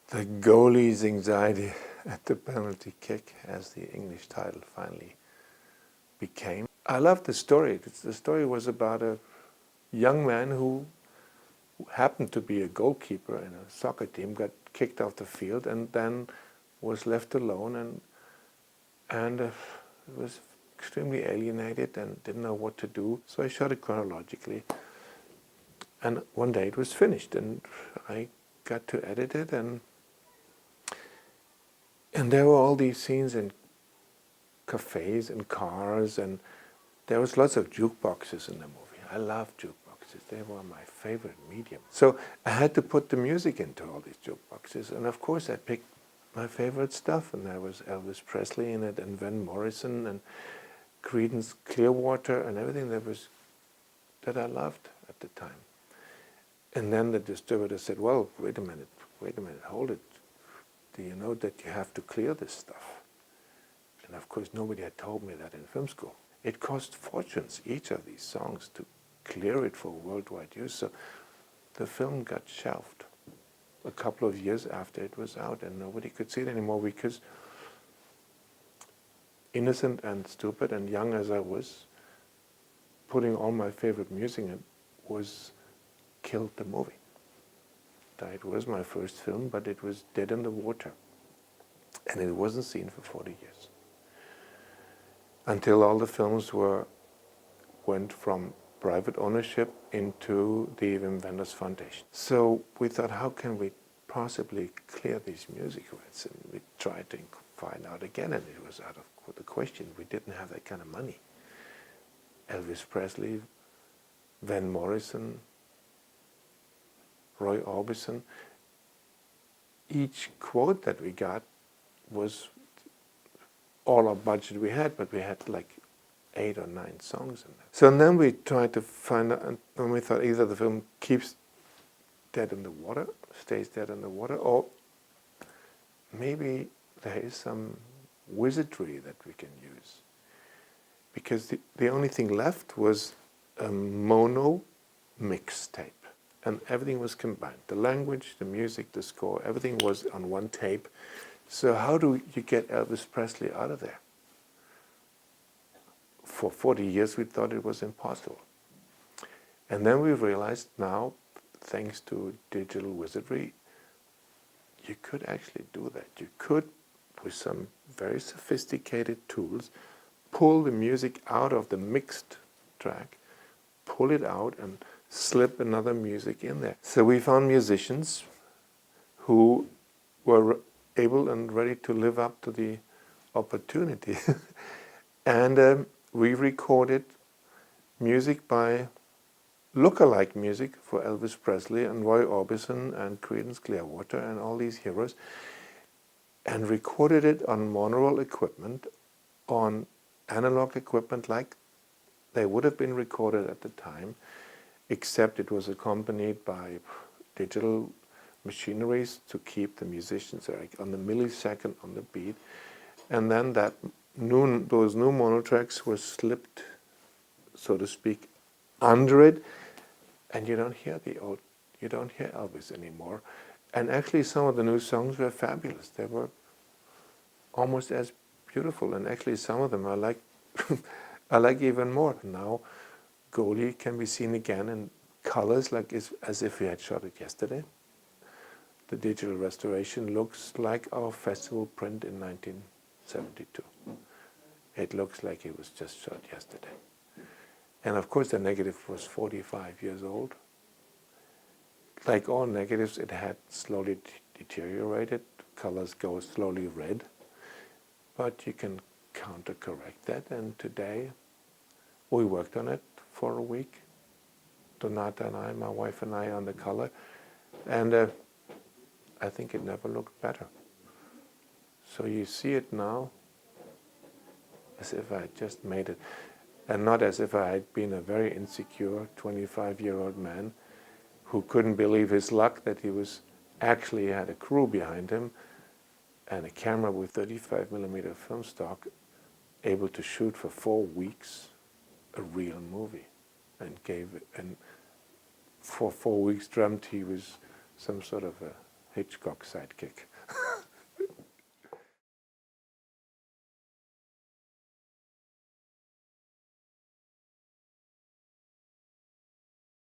The goalie's anxiety at the penalty kick, as the English title finally became. I love the story. The story was about a young man who happened to be a goalkeeper in a soccer team, got kicked off the field, and then was left alone and was extremely alienated and didn't know what to do. So I shot it chronologically. And one day it was finished, and I got to edit it, and there were all these scenes in cafes and cars, and there was lots of jukeboxes in the movie. I love jukeboxes. They were my favorite medium. So I had to put the music into all these jukeboxes, and of course I picked my favorite stuff, and there was Elvis Presley in it, and Van Morrison, and Creedence Clearwater, and everything that I loved at the time. And then the distributor said, well, wait a minute, hold it. Do you know that you have to clear this stuff? And of course, nobody had told me that in film school. It cost fortunes, each of these songs, to clear it for worldwide use. So the film got shelved a couple of years after it was out, and nobody could see it anymore because, innocent and stupid and young as I was, putting all my favorite music in killed the movie. It was my first film, but it was dead in the water. And it wasn't seen for 40 years. Until all the films went from private ownership into the Wim Wenders Foundation. So we thought, how can we possibly clear these music rights? And we tried to find out again, and it was out of the question. We didn't have that kind of money. Elvis Presley, Van Morrison, Roy Orbison, each quote that we got was all our budget we had, but we had like 8 or 9 songs in there. So then we tried to find out, and we thought either the film keeps dead in the water, stays dead in the water, or maybe there is some wizardry that we can use. Because the only thing left was a mono mixtape. And everything was combined. The language, the music, the score, everything was on one tape. So how do you get Elvis Presley out of there? For 40 years we thought it was impossible. And then we realized now, thanks to digital wizardry, you could actually do that. You could, with some very sophisticated tools, pull the music out of the mixed track, pull it out, and slip another music in there. So we found musicians who were able and ready to live up to the opportunity. And we recorded music by look-alike music for Elvis Presley and Roy Orbison and Creedence Clearwater and all these heroes, and recorded it on monaural equipment, on analog equipment like they would have been recorded at the time, except it was accompanied by digital machineries to keep the musicians on the millisecond on the beat. And then those new mono tracks were slipped, so to speak, under it, and you don't hear Elvis anymore. And actually some of the new songs were fabulous. They were almost as beautiful, and actually some of them I like even more. Now Goalie can be seen again in colors as if we had shot it yesterday. The digital restoration looks like our festival print in 1972. It looks like it was just shot yesterday. And of course the negative was 45 years old. Like all negatives, it had slowly deteriorated. Colors go slowly red. But you can counter-correct that, and today we worked on it for a week. Donata and I, my wife and I, on the color, and I think it never looked better. So you see it now as if I had just made it, and not as if I had been a very insecure 25-year-old man who couldn't believe his luck that he actually had a crew behind him and a camera with 35mm film stock, able to shoot for 4 weeks a real movie, and for 4 weeks dreamt he was some sort of a Hitchcock sidekick.